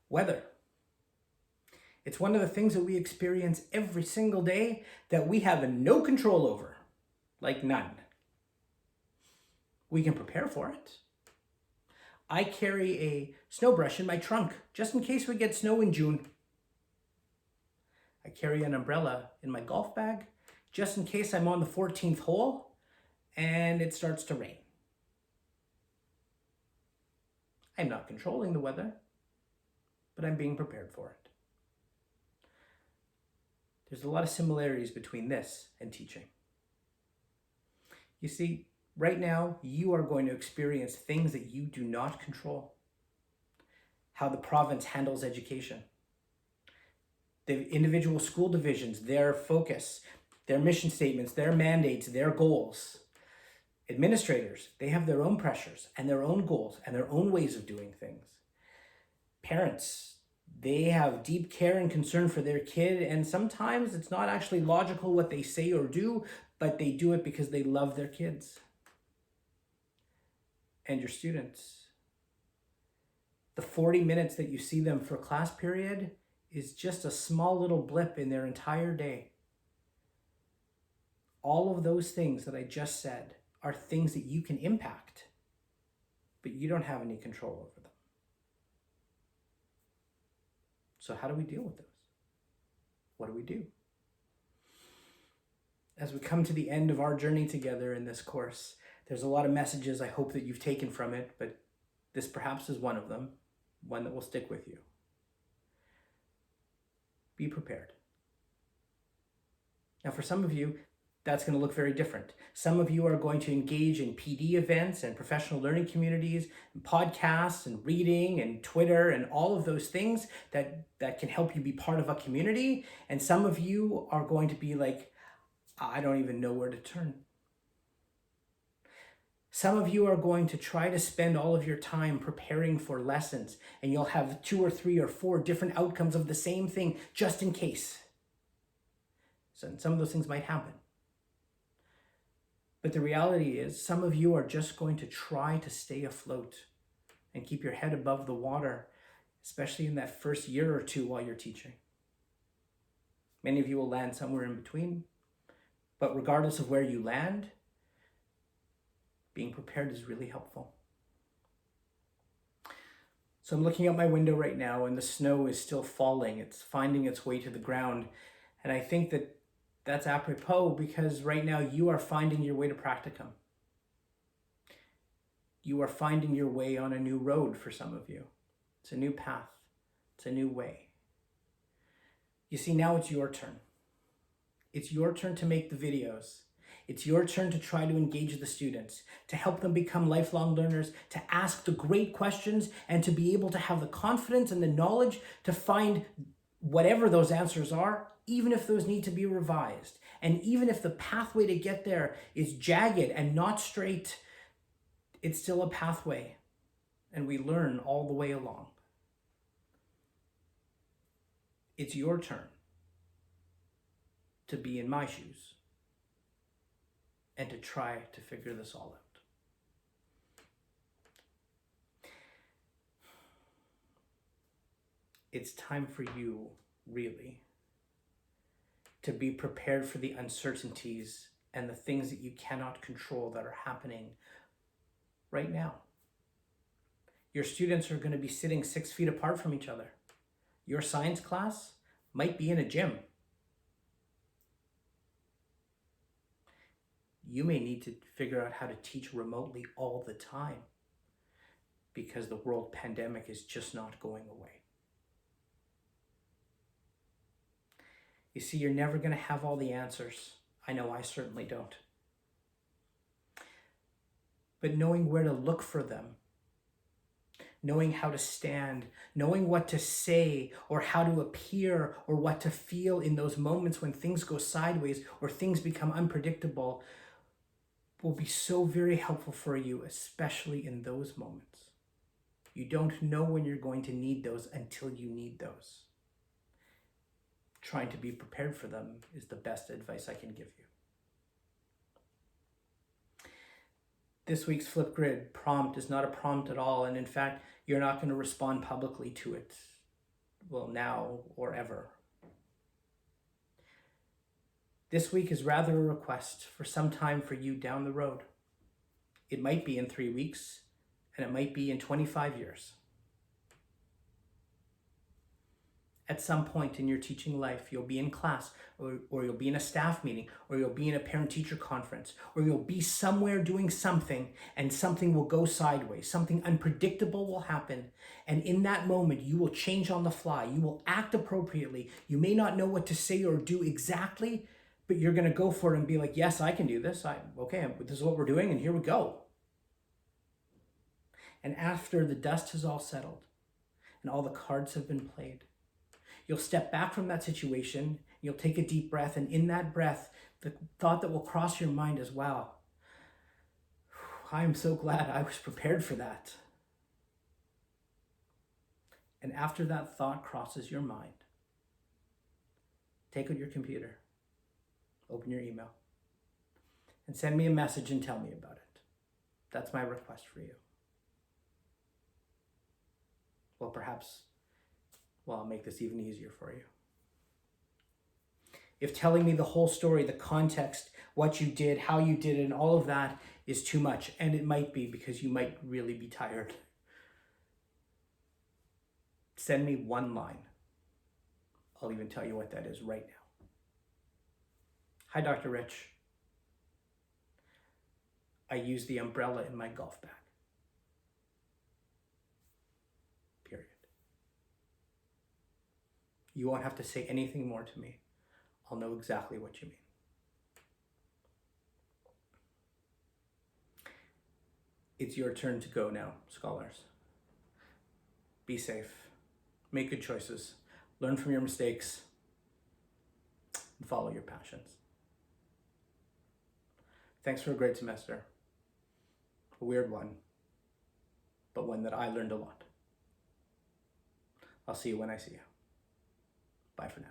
Weather. It's one of the things that we experience every single day that we have no control over, like none. We can prepare for it. I carry a snow brush in my trunk just in case we get snow in June. I carry an umbrella in my golf bag just in case I'm on the 14th hole and it starts to rain. I'm not controlling the weather, but I'm being prepared for it. There's a lot of similarities between this and teaching. You see, right now, you are going to experience things that you do not control. How the province handles education, the individual school divisions, their focus, their mission statements, their mandates, their goals. Administrators, they have their own pressures and their own goals and their own ways of doing things. Parents, they have deep care and concern for their kid, and sometimes it's not actually logical what they say or do, but they do it because they love their kids. And your students, the 40 minutes that you see them for class period is just a small little blip in their entire day. All of those things that I just said are things that you can impact, but you don't have any control over them. So how do we deal with those? What do we do? As we come to the end of our journey together in this course, there's a lot of messages I hope that you've taken from it, but this perhaps is one of them, one that will stick with you. Be prepared. Now, for some of you, that's going to look very different. Some of you are going to engage in PD events and professional learning communities, and podcasts and reading and Twitter and all of those things that can help you be part of a community. And some of you are going to be like, I don't even know where to turn. Some of you are going to try to spend all of your time preparing for lessons, and you'll have 2 or 3 or 4 different outcomes of the same thing just in case. So some of those things might happen. But the reality is, some of you are just going to try to stay afloat and keep your head above the water, especially in that first year or two while you're teaching. Many of you will land somewhere in between, but regardless of where you land, being prepared is really helpful. So I'm looking out my window right now and the snow is still falling. It's finding its way to the ground. And I think that that's apropos because right now you are finding your way to practicum. You are finding your way on a new road for some of you. It's a new path. It's a new way. You see, now it's your turn. It's your turn to make the videos. It's your turn to try to engage the students, to help them become lifelong learners, to ask the great questions, and to be able to have the confidence and the knowledge to find whatever those answers are, even if those need to be revised. And even if the pathway to get there is jagged and not straight, it's still a pathway, and we learn all the way along. It's your turn to be in my shoes and to try to figure this all out. It's time for you, really, to be prepared for the uncertainties and the things that you cannot control that are happening right now. Your students are going to be sitting 6 feet apart from each other. Your science class might be in a gym. You may need to figure out how to teach remotely all the time because the world pandemic is just not going away. You see, you're never going to have all the answers. I know I certainly don't. But knowing where to look for them, knowing how to stand, knowing what to say or how to appear or what to feel in those moments when things go sideways or things become unpredictable will be so very helpful for you, especially in those moments. You don't know when you're going to need those until you need those. Trying to be prepared for them is the best advice I can give you. This week's Flipgrid prompt is not a prompt at all, and in fact, you're not going to respond publicly to it. well, now or ever. This week is rather a request for some time for you down the road. It might be in 3 weeks, and it might be in 25 years. At some point in your teaching life, you'll be in class, or you'll be in a staff meeting, or you'll be in a parent-teacher conference, or you'll be somewhere doing something, and something will go sideways. Something unpredictable will happen, and in that moment, you will change on the fly. You will act appropriately. You may not know what to say or do exactly, but you're going to go for it and be like, yes, I can do this. This is what we're doing, and here we go. And after the dust has all settled, and all the cards have been played, you'll step back from that situation, you'll take a deep breath, and in that breath, the thought that will cross your mind is, wow, I'm so glad I was prepared for that. And after that thought crosses your mind, take out your computer, open your email, and send me a message and tell me about it. That's my request for you. Well, perhaps I'll make this even easier for you. If telling me the whole story, the context, what you did, how you did it, and all of that is too much, and it might be because you might really be tired, send me one line. I'll even tell you what that is right now. Hi, Dr. Rich. I use the umbrella in my golf bag. Period. You won't have to say anything more to me. I'll know exactly what you mean. It's your turn to go now, scholars. Be safe. Make good choices. Learn from your mistakes. And follow your passions. Thanks for a great semester. A weird one, but one that I learned a lot. I'll see you when I see you. Bye for now.